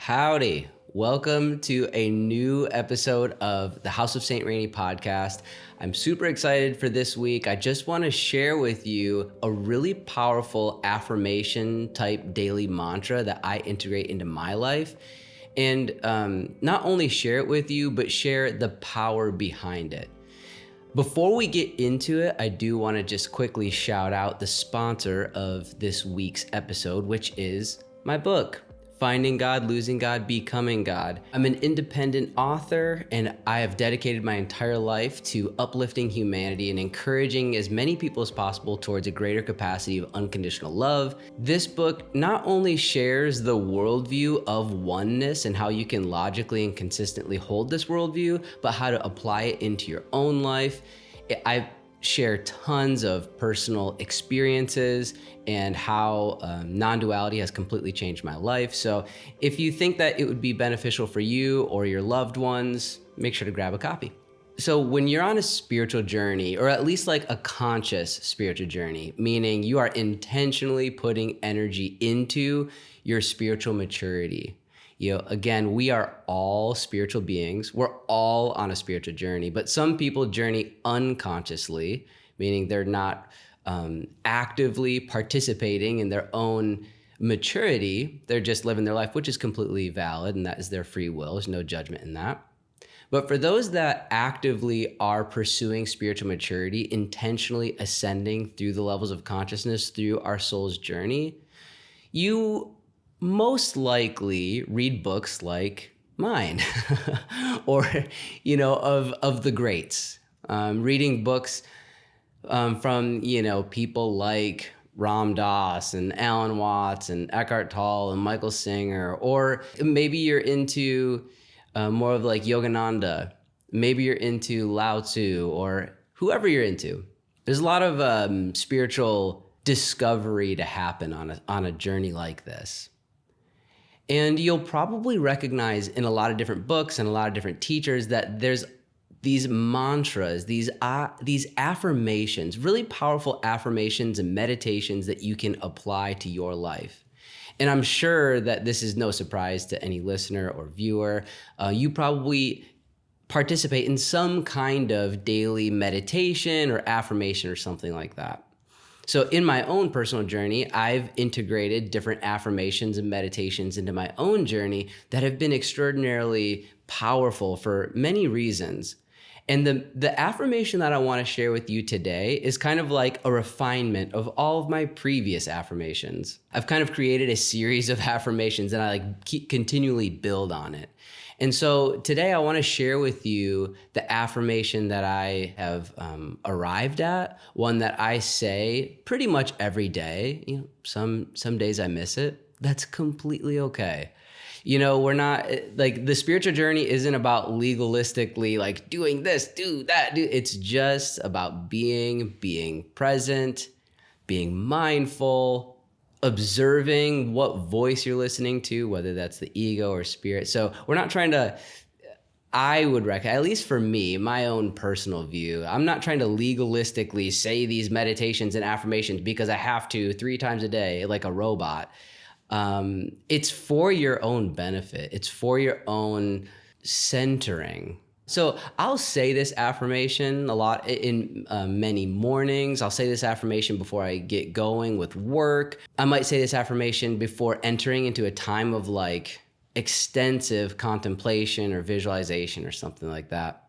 Howdy. Welcome to a new episode of the House of St. Rainy podcast. I'm super excited for this week. I just want to share with you a really powerful affirmation type daily mantra that I integrate into my life. And not only share it with you, but share the power behind it. Before we get into it, I do want to just quickly shout out the sponsor of this week's episode, which is my book, Finding God, Losing God, Becoming God. I'm an independent author, and I have dedicated my entire life to uplifting humanity and encouraging as many people as possible towards a greater capacity of unconditional love. This book not only shares the worldview of oneness and how you can logically and consistently hold this worldview, but how to apply it into your own life. I share tons of personal experiences and how non-duality has completely changed my life. So if you think that it would be beneficial for you or your loved ones, make sure to grab a copy. So when you're on a spiritual journey, or at least like a conscious spiritual journey, meaning you are intentionally putting energy into your spiritual maturity. Again, we are all spiritual beings. We're all on a spiritual journey, but some people journey unconsciously, meaning they're not actively participating in their own maturity. They're just living their life, which is completely valid, and that is their free will. There's no judgment in that. But for those that actively are pursuing spiritual maturity, intentionally ascending through the levels of consciousness through our soul's journey, you most likely read books like mine or, of the greats. Reading books from, people like Ram Dass and Alan Watts and Eckhart Tolle and Michael Singer, or maybe you're into more of like Yogananda. Maybe you're into Lao Tzu or whoever you're into. There's a lot of spiritual discovery to happen on a journey like this. And you'll probably recognize in a lot of different books and a lot of different teachers that there's these mantras, these affirmations, really powerful affirmations and meditations that you can apply to your life. And I'm sure that this is no surprise to any listener or viewer. You probably participate in some kind of daily meditation or affirmation or something like that. So in my own personal journey, I've integrated different affirmations and meditations into my own journey that have been extraordinarily powerful for many reasons. And the affirmation that I want to share with you today is kind of like a refinement of all of my previous affirmations. I've kind of created a series of affirmations and I continually build on it. And so today I want to share with you the affirmation that I have arrived at, one that I say pretty much every day. Some days I miss it. That's completely okay. We're not like the spiritual journey isn't about legalistically like doing this, do that, do. It's just about being present, being mindful, observing what voice you're listening to, whether that's the ego or spirit. So we're not trying to, I would recommend, at least for me, my own personal view, I'm not trying to legalistically say these meditations and affirmations because I have to 3 times a day like a robot. It's for your own benefit. It's for your own centering. So I'll say this affirmation a lot in many mornings. I'll say this affirmation before I get going with work. I might say this affirmation before entering into a time of like extensive contemplation or visualization or something like that.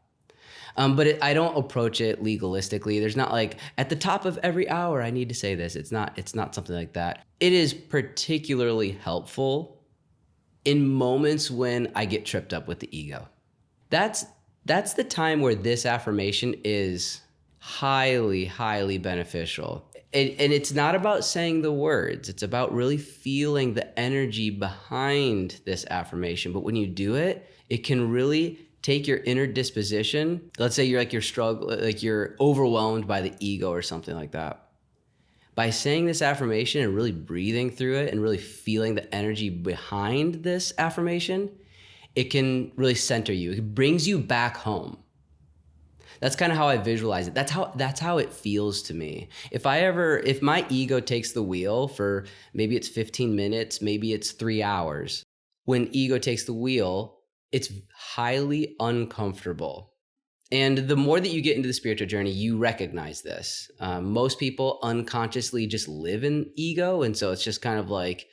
But I don't approach it legalistically. There's not like at the top of every hour I need to say this. It's not something like that. It is particularly helpful in moments when I get tripped up with the ego. That's the time where this affirmation is highly, highly beneficial. And it's not about saying the words. It's about really feeling the energy behind this affirmation. But when you do it, it can really take your inner disposition. Let's say you're overwhelmed by the ego or something like that. By saying this affirmation and really breathing through it and really feeling the energy behind this affirmation, it can really center you. It brings you back home. That's kind of how I visualize it. That's how it feels to me. If my ego takes the wheel for maybe it's 15 minutes, maybe it's 3 hours, when ego takes the wheel, it's highly uncomfortable. And the more that you get into the spiritual journey, you recognize this. Most people unconsciously just live in ego. And so it's just kind of like,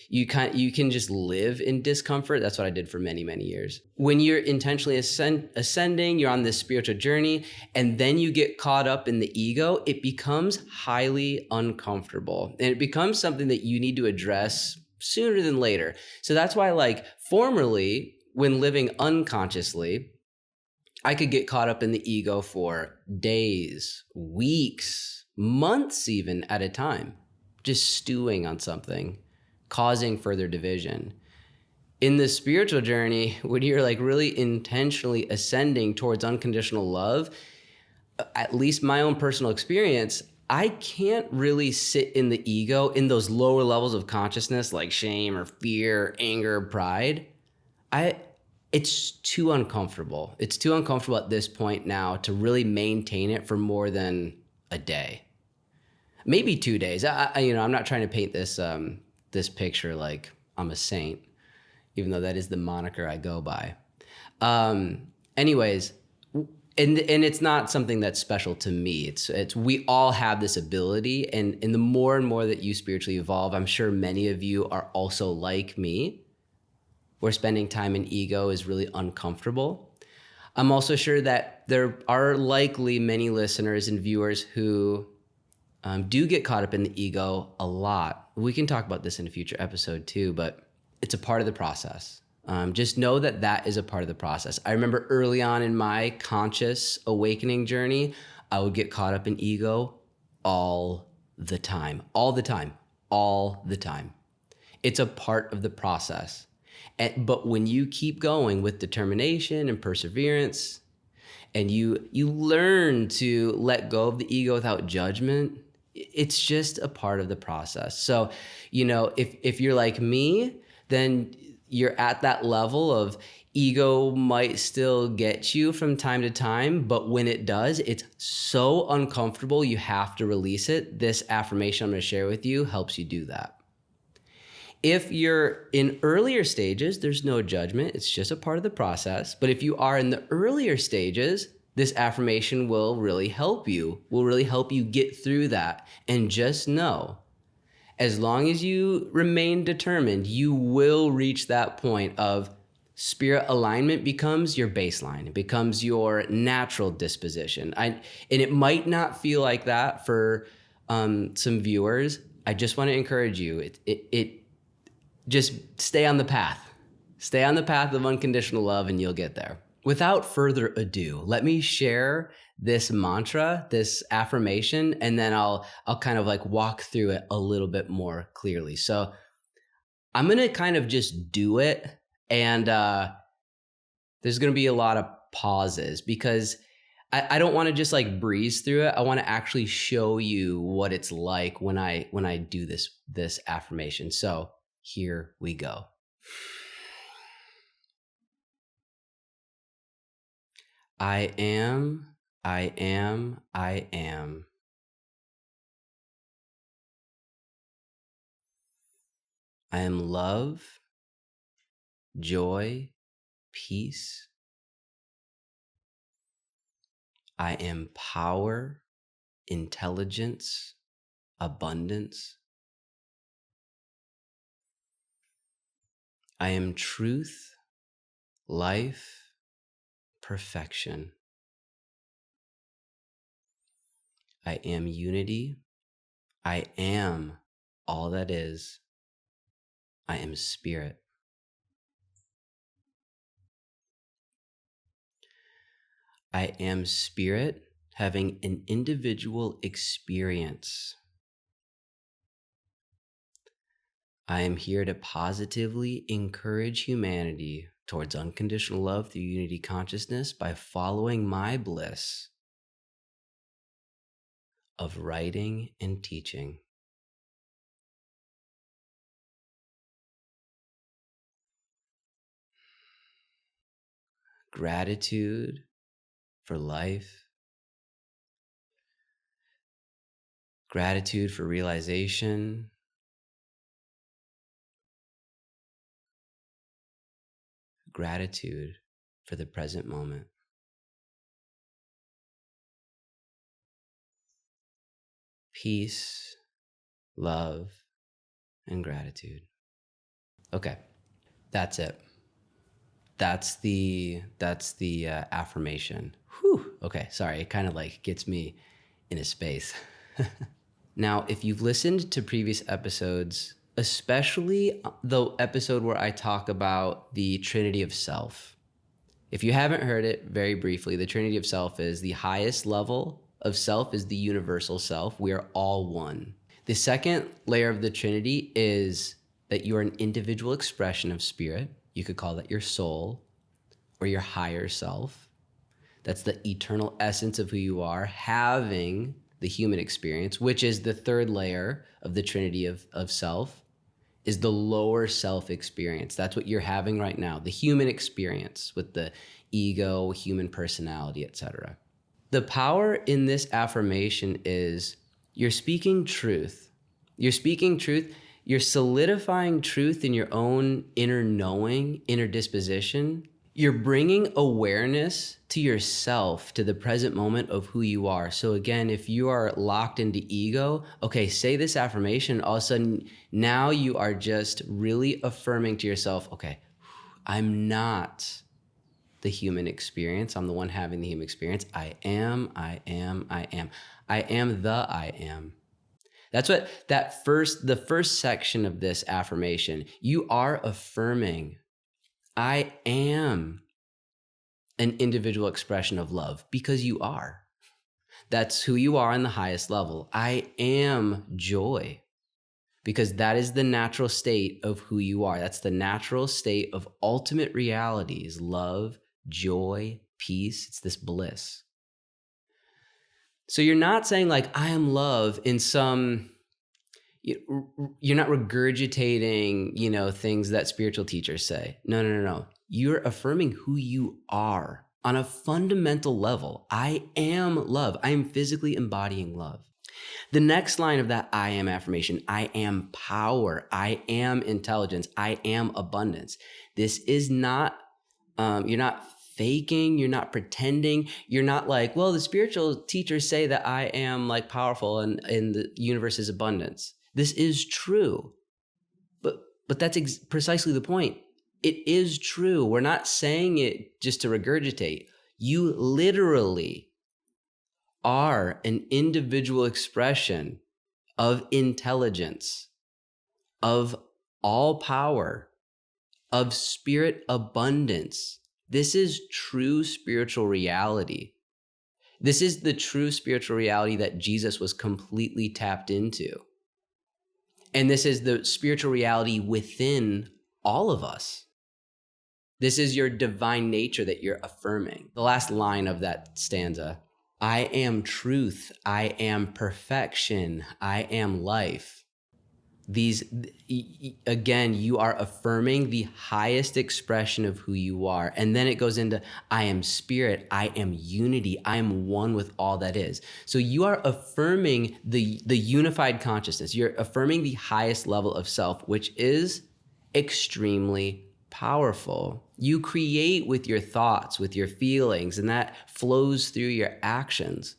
you can just live in discomfort. That's what I did for many, many years. When you're intentionally ascending, you're on this spiritual journey, and then you get caught up in the ego, it becomes highly uncomfortable. And it becomes something that you need to address sooner than later. So that's why, like, formerly, when living unconsciously, I could get caught up in the ego for days, weeks, months even at a time, just stewing on something, causing further division. In the spiritual journey, when you're like really intentionally ascending towards unconditional love, at least my own personal experience, I can't really sit in the ego in those lower levels of consciousness like shame or fear, anger, pride. It's too uncomfortable. It's too uncomfortable at this point now to really maintain it for more than a day, maybe 2 days. I'm not trying to paint this picture like I'm a saint, even though that is the moniker I go by. Anyways, and it's not something that's special to me. It's we all have this ability, and the more and more that you spiritually evolve, I'm sure many of you are also like me, where spending time in ego is really uncomfortable. I'm also sure that there are likely many listeners and viewers who do get caught up in the ego a lot. We can talk about this in a future episode too, but it's a part of the process. Just know that that is a part of the process. I remember early on in my conscious awakening journey, I would get caught up in ego all the time, all the time, all the time. It's a part of the process. But when you keep going with determination and perseverance, and you learn to let go of the ego without judgment, it's just a part of the process. So, if you're like me, then you're at that level of ego might still get you from time to time, but when it does, it's so uncomfortable, you have to release it. This affirmation I'm going to share with you helps you do that. If you're in earlier stages, there's no judgment. It's just a part of the process. But if you are in the earlier stages, this affirmation will really help you, get through that. And just know, as long as you remain determined, you will reach that point of spirit alignment becomes your baseline. It becomes your natural disposition. And it might not feel like that for some viewers. I just want to encourage you. Just stay on the path. Stay on the path of unconditional love and you'll get there. Without further ado, let me share this mantra, this affirmation, and then I'll kind of like walk through it a little bit more clearly. So I'm going to kind of just do it, and there's going to be a lot of pauses because I don't want to just like breeze through it. I want to actually show you what it's like when I do this affirmation. So here we go. I am, I am, I am. I am love, joy, peace. I am power, intelligence, abundance. I am truth, life, perfection. I am unity. I am all that is. I am spirit. I am spirit having an individual experience. I am here to positively encourage humanity towards unconditional love through unity consciousness by following my bliss of writing and teaching. Gratitude for life. Gratitude for realization. gratitude for the present moment. Peace, love, and gratitude. Okay, that's it. That's the affirmation. Whew. Okay, sorry. It kind of like gets me in a space. Now, if you've listened to previous episodes, especially the episode where I talk about the Trinity of Self, if you haven't heard it, very briefly, the Trinity of Self is the highest level of self is the universal self. We are all one. The second layer of the Trinity is that you are an individual expression of spirit. You could call that your soul or your higher self. That's the eternal essence of who you are, having the human experience, which is the third layer of the Trinity of self, is the lower self experience. That's what you're having right now, the human experience with the ego, human personality, etc. The power in this affirmation is you're speaking truth. You're speaking truth. You're solidifying truth in your own inner knowing, inner disposition. You're bringing awareness to yourself, to the present moment of who you are. So again, if you are locked into ego, okay, say this affirmation, all of a sudden, now you are just really affirming to yourself, okay, I'm not the human experience. I'm the one having the human experience. I am. I am the I am. That's what the first section of this affirmation, you are affirming, I am an individual expression of love, because you are. That's who you are on the highest level. I am joy, because that is the natural state of who you are. That's the natural state of ultimate reality is love, joy, peace. It's this bliss. So you're not saying like, I am love in some, you're not regurgitating, things that spiritual teachers say. No. You're affirming who you are on a fundamental level. I am love. I am physically embodying love. The next line of that I am affirmation, I am power. I am intelligence. I am abundance. This is not, you're not faking, you're not pretending, you're not like, well, the spiritual teachers say that I am like powerful and the universe is abundance. This is true, but that's precisely the point. It is true. We're not saying it just to regurgitate. You literally are an individual expression of intelligence, of all power, of spirit abundance. This is true spiritual reality. This is the true spiritual reality that Jesus was completely tapped into. And this is the spiritual reality within all of us. This is your divine nature that you're affirming. The last line of that stanza, I am truth, I am perfection, I am life. These, again, you are affirming the highest expression of who you are. And then it goes into, I am spirit, I am unity, I am one with all that is. So you are affirming the unified consciousness. You're affirming the highest level of self, which is extremely powerful. You create with your thoughts, with your feelings, and that flows through your actions.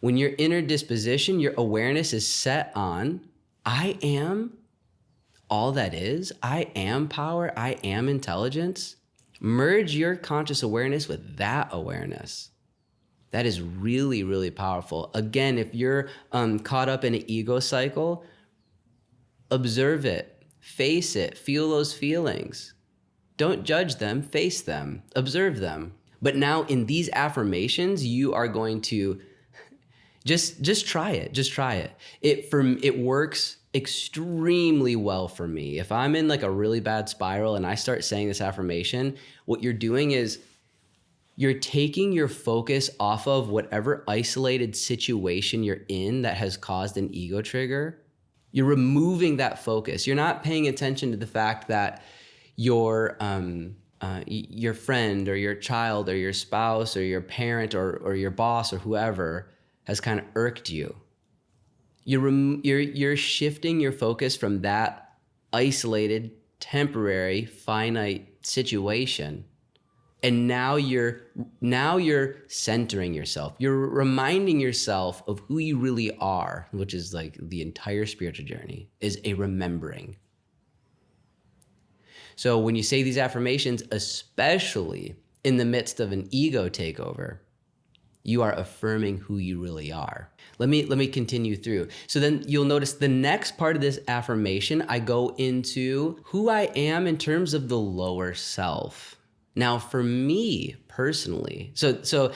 When your inner disposition, your awareness is set on, I am all that is. I am power. I am intelligence. Merge your conscious awareness with that awareness. That is really, really powerful. Again, if you're caught up in an ego cycle, observe it, face it, feel those feelings. Don't judge them, face them, observe them. But now in these affirmations, you are going to just try it. Just try it. It works extremely well for me. If I'm in like a really bad spiral and I start saying this affirmation, what you're doing is you're taking your focus off of whatever isolated situation you're in that has caused an ego trigger. You're removing that focus. You're not paying attention to the fact that your friend or your child or your spouse or your parent or your boss or whoever has kind of irked you. You're shifting your focus from that isolated temporary, finite situation. And now you're centering yourself. You're reminding yourself of who you really are, which is like the entire spiritual journey, is a remembering. So when you say these affirmations, especially in the midst of an ego takeover, you are affirming who you really are. Let me continue through. So then you'll notice the next part of this affirmation, I go into who I am in terms of the lower self. Now, for me personally, so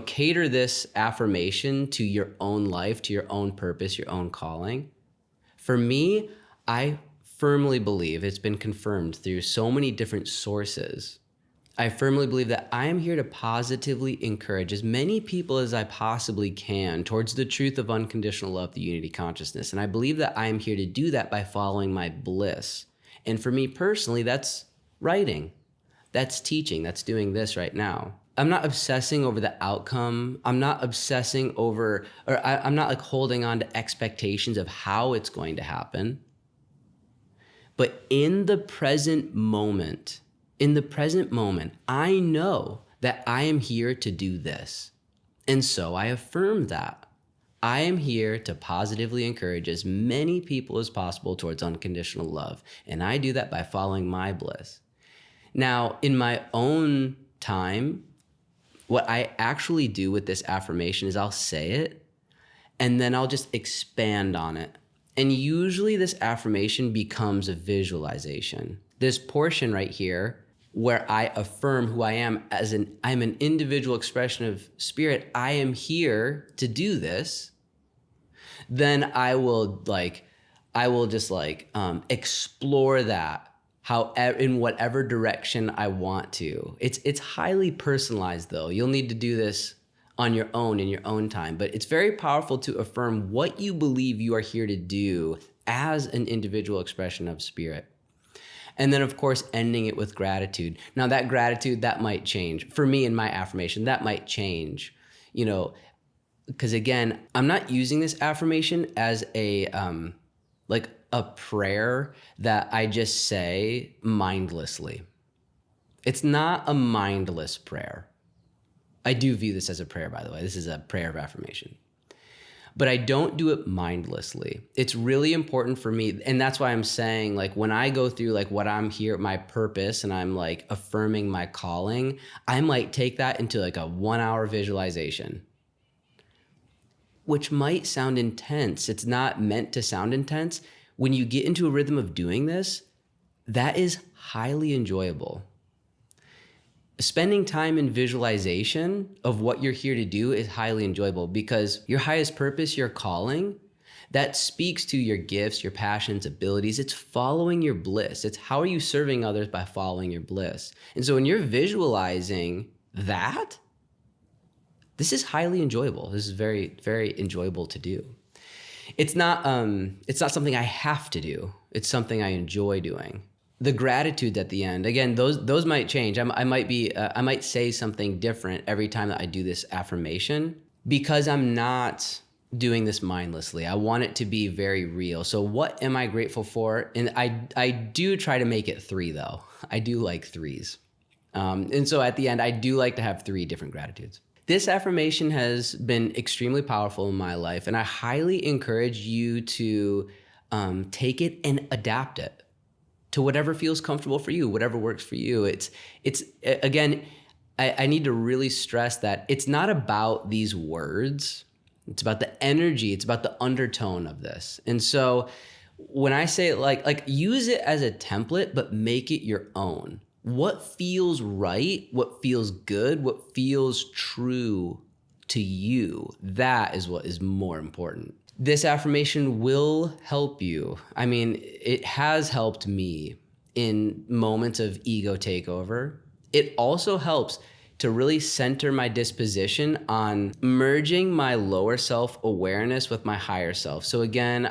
cater this affirmation to your own life, to your own purpose, your own calling. For me, I firmly believe, it's been confirmed through so many different sources, I firmly believe that I am here to positively encourage as many people as I possibly can towards the truth of unconditional love, the unity consciousness. And I believe that I am here to do that by following my bliss. And for me personally, that's writing, that's teaching, that's doing this right now. I'm not obsessing over the outcome. I'm not obsessing over, I'm not like holding on to expectations of how it's going to happen. But in the present moment, I know that I am here to do this. And so I affirm that. I am here to positively encourage as many people as possible towards unconditional love. And I do that by following my bliss. Now, in my own time, what I actually do with this affirmation is I'll say it, and then I'll just expand on it. And usually this affirmation becomes a visualization. This portion right here, where I affirm who I am I'm an individual expression of spirit, I am here to do this, then I will just explore that in whatever direction I want to. It's highly personalized though. You'll need to do this on your own, in your own time, but it's very powerful to affirm what you believe you are here to do as an individual expression of spirit. And then, of course, ending it with gratitude. Now, that gratitude, that might change. For me, in my affirmation, that might change, because again, I'm not using this affirmation as a prayer that I just say mindlessly. It's not a mindless prayer. I do view this as a prayer, by the way. This is a prayer of affirmation. But I don't do it mindlessly. It's really important for me. And that's why I'm saying, when I go through what I'm here, my purpose, and I'm affirming my calling, I might take that into a 1-hour visualization, which might sound intense. It's not meant to sound intense. When you get into a rhythm of doing this, that is highly enjoyable. Spending time in visualization of what you're here to do is highly enjoyable because your highest purpose, your calling, that speaks to your gifts, your passions, abilities. It's following your bliss. It's how are you serving others by following your bliss. And so when you're visualizing that, this is highly enjoyable. This is very, very enjoyable to do. It's not something I have to do. It's something I enjoy doing. The gratitude at the end, again, those might change. I might say something different every time that I do this affirmation because I'm not doing this mindlessly. I want it to be very real. So what am I grateful for? And I do try to make it 3 though. I do like 3s. And so at the end, I do like to have 3 different gratitudes. This affirmation has been extremely powerful in my life, and I highly encourage you to take it and adapt it to whatever feels comfortable for you, whatever works for you. It's again, I need to really stress that it's not about these words. It's about the energy. It's about the undertone of this. And so when I say use it as a template, but make it your own. What feels right, what feels good, what feels true to you, that is what is more important. This affirmation will help you. I mean, it has helped me in moments of ego takeover. It also helps to really center my disposition on merging my lower self awareness with my higher self. So again,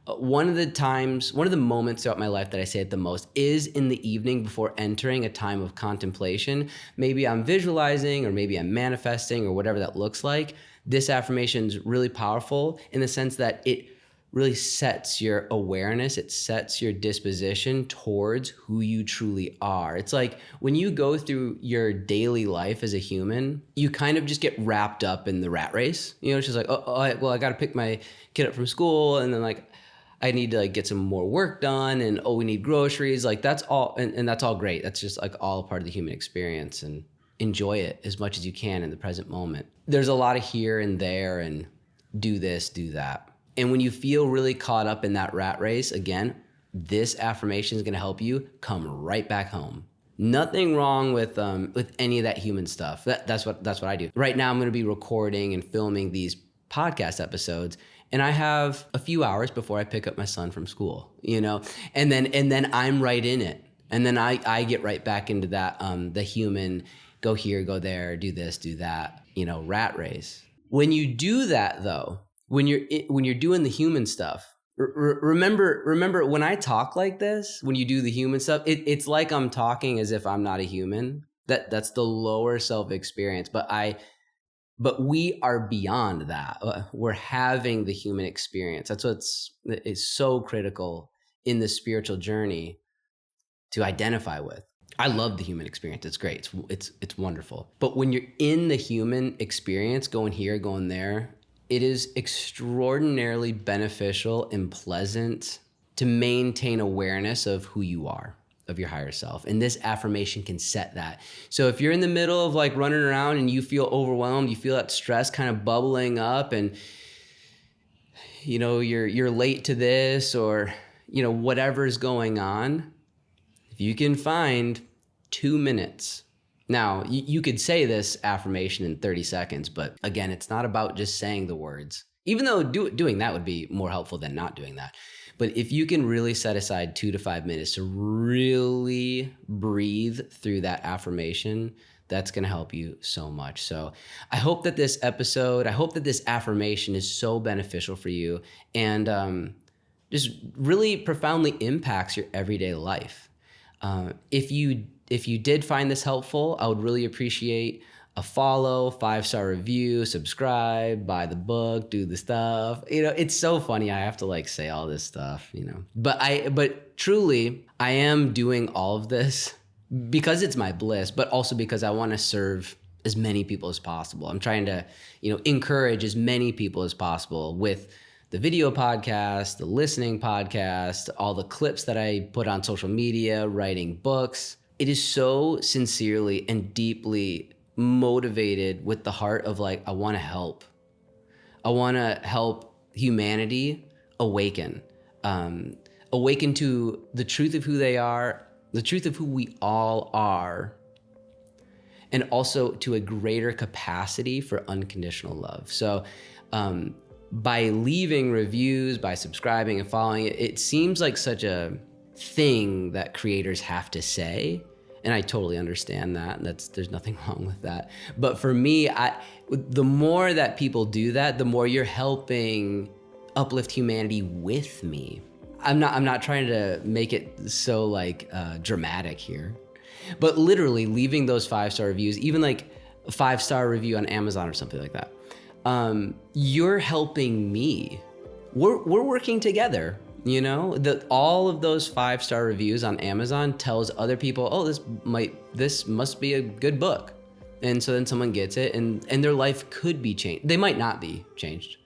one of the moments throughout my life that I say it the most is in the evening before entering a time of contemplation. Maybe I'm visualizing or maybe I'm manifesting or whatever that looks like. This affirmation is really powerful in the sense that it really sets your awareness, it sets your disposition towards who you truly are. It's like when you go through your daily life as a human, you kind of just get wrapped up in the rat race. You know, it's just like, I got to pick my kid up from school, and then like I need to like get some more work done, and we need groceries. Like that's all, and that's all great. That's just like all part of the human experience, and enjoy it as much as you can in the present moment. There's a lot of here and there and do this, do that. And when you feel really caught up in that rat race, again, this affirmation is going to help you come right back home. Nothing wrong with any of that human stuff. That's what I do. Right now I'm going to be recording and filming these podcast episodes, and I have a few hours before I pick up my son from school, you know, and then I'm right in it. And then I get right back into that, the human, go here, go there, do this, do that, you know, rat race. When you do that though, when you're doing the human stuff, remember when I talk like this, when you do the human stuff, it's like I'm talking as if I'm not a human. That's the lower self experience. But we are beyond that. We're having the human experience. That's is so critical in the spiritual journey to identify with. I love the human experience. It's great. It's wonderful. But when you're in the human experience, going here, going there, it is extraordinarily beneficial and pleasant to maintain awareness of who you are, of your higher self. And this affirmation can set that. So if you're in the middle of like running around and you feel overwhelmed, you feel that stress kind of bubbling up, and you know, you're late to this, or you know, whatever's going on, if you can find 2 minutes. Now, you could say this affirmation in 30 seconds, but again, it's not about just saying the words, even though doing that would be more helpful than not doing that. But if you can really set aside 2 to 5 minutes to really breathe through that affirmation, that's going to help you so much. So I hope that this affirmation is so beneficial for you, and just really profoundly impacts your everyday life. If you did find this helpful, I would really appreciate a follow, 5-star review, subscribe, buy the book, do the stuff. You know, it's so funny. I have to like say all this stuff, you know, but truly I am doing all of this because it's my bliss, but also because I want to serve as many people as possible. I'm trying to, you know, encourage as many people as possible with the video podcast, the listening podcast, all the clips that I put on social media, writing books. It is so sincerely and deeply motivated with the heart of like, I want to help. I want to help humanity awaken to the truth of who they are, the truth of who we all are, and also to a greater capacity for unconditional love. So, by leaving reviews, by subscribing and following it, it seems like such a thing that creators have to say. And I totally understand that. There's nothing wrong with that. But for me, the more that people do that, the more you're helping uplift humanity with me. I'm not trying to make it so like dramatic here, but literally leaving those 5-star reviews, even like a 5-star review on Amazon or something like that. You're helping me. We're working together. You know, all of those 5-star reviews on Amazon tells other people, oh, this must be a good book. And so then someone gets it, and their life could be changed. They might not be changed.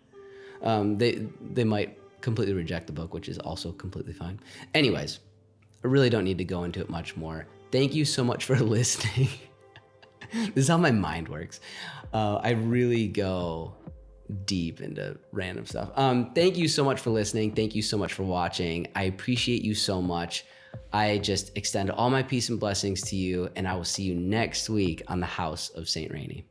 They might completely reject the book, which is also completely fine. Anyways, I really don't need to go into it much more. Thank you so much for listening. This is how my mind works. I really go deep into random stuff. Thank you so much for listening. Thank you so much for watching. I appreciate you so much. I just extend all my peace and blessings to you, and I will see you next week on the House of St. Rainey.